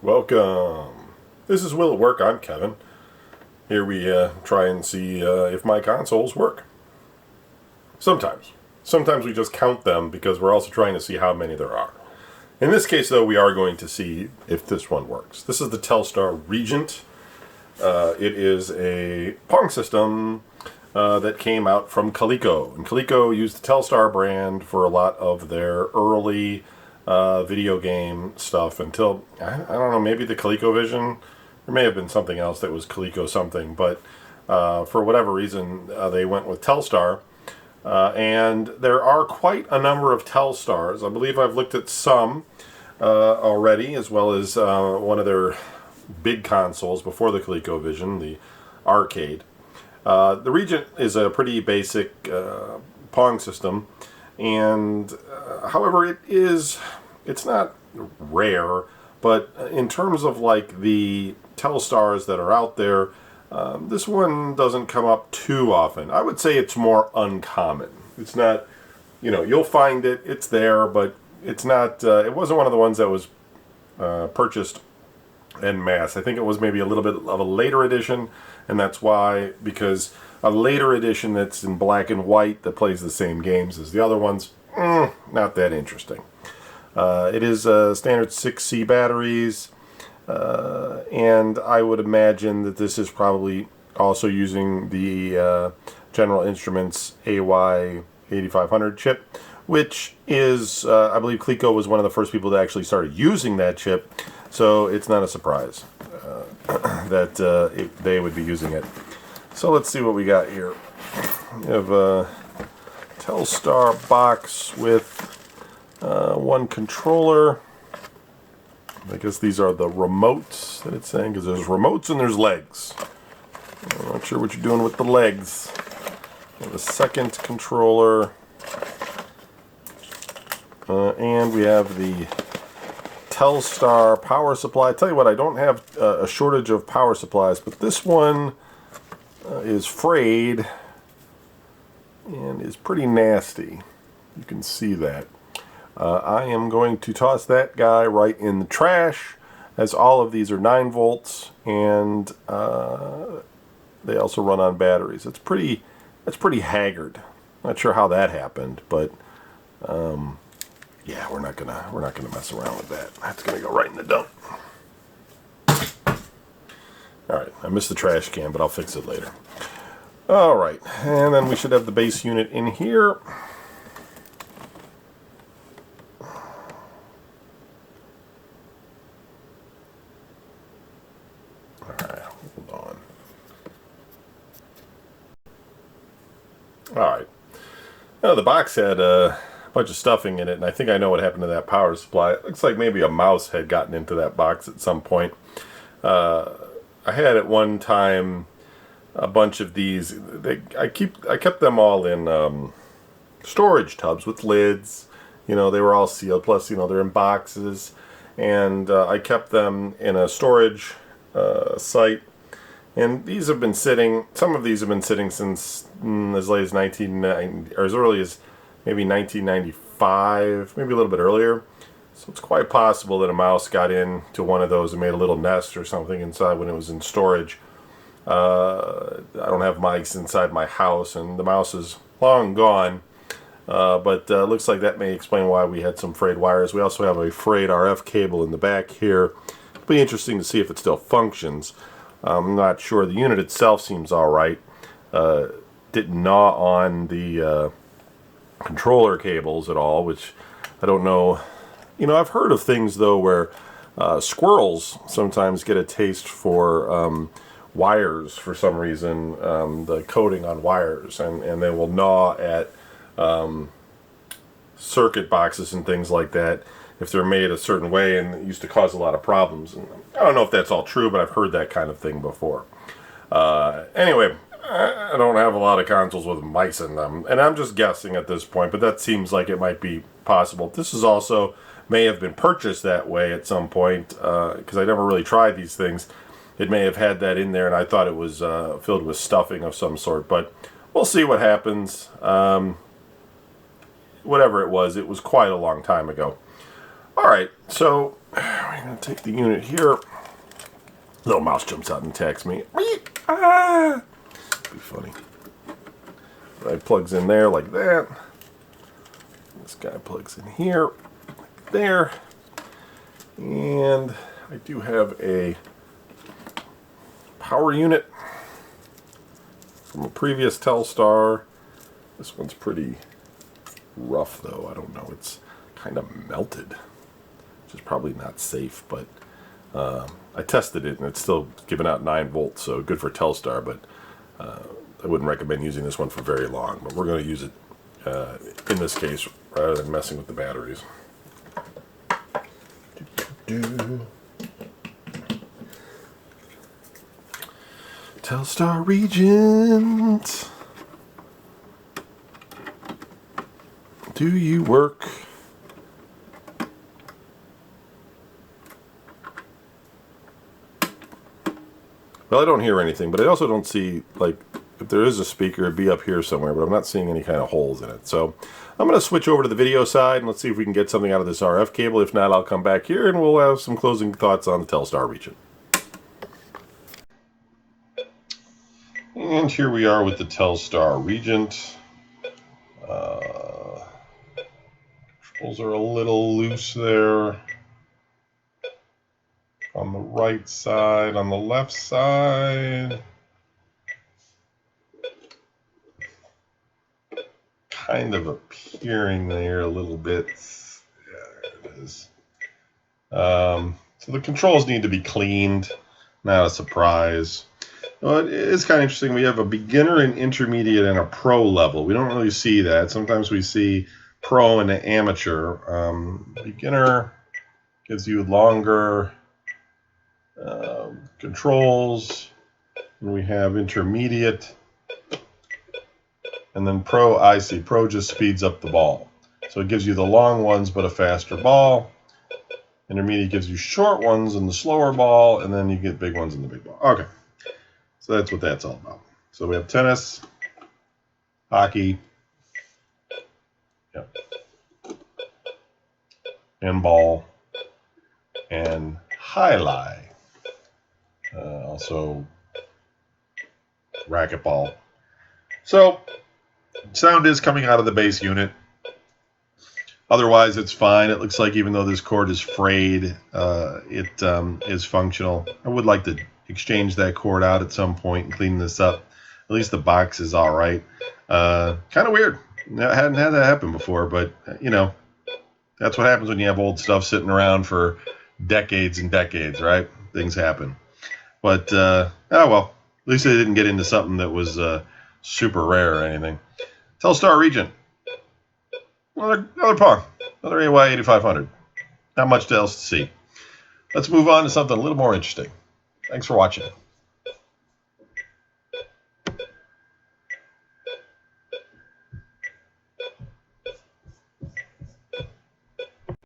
Welcome. This is Will at Work. I'm Kevin. Here we try and see if my consoles work. Sometimes. Sometimes we just count them because we're also trying to see how many there are. In this case, though, we are going to see if this one works. This is the Telstar Regent. It is a Pong system that came out from Coleco. And Coleco used the Telstar brand for a lot of their early video game stuff until, I don't know, maybe the ColecoVision. There may have been something else that was Coleco something, but for whatever reason, they went with Telstar. And there are quite a number of Telstars. I believe I've looked at some already, as well as one of their big consoles before the ColecoVision, the arcade. The Regent is a pretty basic Pong system, and however, it's not rare, but in terms of like the Telstars that are out there, this one doesn't come up too often. I would say it's more uncommon. It's not, you'll find it, it's there, but it's not, it wasn't one of the ones that was purchased en masse. I think it was maybe a little bit of a later edition, and that's why, because a later edition that's in black and white that plays the same games as the other ones, not that interesting. It is standard 6C batteries, and I would imagine that this is probably also using the General Instruments AY8500 chip, which is, I believe Coleco was one of the first people that actually started using that chip, so it's not a surprise that they would be using it. So let's see what we got here. We have a Telstar box with one controller. I guess these are the remotes that it's saying, because there's remotes and there's legs. I'm not sure what you're doing with the legs. We have a second controller. And we have the Telstar power supply. I tell you what, I don't have a shortage of power supplies, but this one is frayed and is pretty nasty. You can see that. I am going to toss that guy right in the trash, as all of these are 9 volts, and they also run on batteries. That's pretty haggard. Not sure how that happened, but yeah, we're not gonna mess around with that. That's gonna go right in the dump. All right, I missed the trash can, but I'll fix it later. All right, and then we should have the base unit in here. Alright. Now, the box had a bunch of stuffing in it, and I think I know what happened to that power supply. It looks like maybe a mouse had gotten into that box at some point. I had at one time a bunch of these. I kept them all in storage tubs with lids. They were all sealed, plus they're in boxes. And I kept them in a storage site. And these have been sitting, some of these have been sitting since as late as 1990, or as early as maybe 1995, maybe a little bit earlier. So it's quite possible that a mouse got into one of those and made a little nest or something inside when it was in storage. I don't have mice inside my house, and the mouse is long gone. But it looks like that may explain why we had some frayed wires. We also have a frayed RF cable in the back here. It'll be interesting to see if it still functions. I'm not sure. The unit itself seems alright. Didn't gnaw on the controller cables at all, which I don't know. I've heard of things, though, where squirrels sometimes get a taste for wires for some reason, the coating on wires, and they will gnaw at circuit boxes and things like that if they're made a certain way, and it used to cause a lot of problems. And I don't know if that's all true, but I've heard that kind of thing before. Anyway, I don't have a lot of consoles with mice in them, and I'm just guessing at this point, but that seems like it might be possible. This is also may have been purchased that way at some point, because I never really tried these things. It may have had that in there, and I thought it was filled with stuffing of some sort, but we'll see what happens. Whatever it was quite a long time ago. Alright, so we're going to take the unit here. Little mouse jumps out and attacks me. Ah! Be funny. It plugs in there like that. This guy plugs in here, like there. And I do have a power unit from a previous Telstar. This one's pretty rough though. I don't know. It's kind of melted, which is probably not safe, but I tested it and it's still giving out 9 volts, so good for Telstar, but I wouldn't recommend using this one for very long. But we're going to use it in this case rather than messing with the batteries. Telstar Regent. Do you work? Well, I don't hear anything, but I also don't see, like, if there is a speaker, it'd be up here somewhere, but I'm not seeing any kind of holes in it. So I'm going to switch over to the video side, and let's see if we can get something out of this RF cable. If not, I'll come back here, and we'll have some closing thoughts on the Telstar Regent. And here we are with the Telstar Regent. Controls are a little loose there. On the right side, on the left side. Kind of appearing there a little bit. Yeah, there it is. So the controls need to be cleaned. Not a surprise. Well, it's kind of interesting. We have a beginner, an intermediate, and a pro level. We don't really see that. Sometimes we see pro and an amateur. Beginner gives you longer controls. And we have intermediate. And then pro, I see. Pro just speeds up the ball. So it gives you the long ones but a faster ball. Intermediate gives you short ones and the slower ball. And then you get big ones and the big ball. Okay. So that's what that's all about. So we have tennis, hockey, yep, handball, and highlight. Also racquetball. So sound is coming out of the base unit. Otherwise, it's fine. It looks like even though this cord is frayed, it is functional. I would like to exchange that cord out at some point and clean this up. At least the box is all right. Kind of weird. I hadn't had that happen before, but you know, that's what happens when you have old stuff sitting around for decades and decades, right? Things happen. But oh well. At least they didn't get into something that was super rare or anything. Telstar Regent. Another Pong. Another AY 8500. Not much else to see. Let's move on to something a little more interesting. Thanks for watching.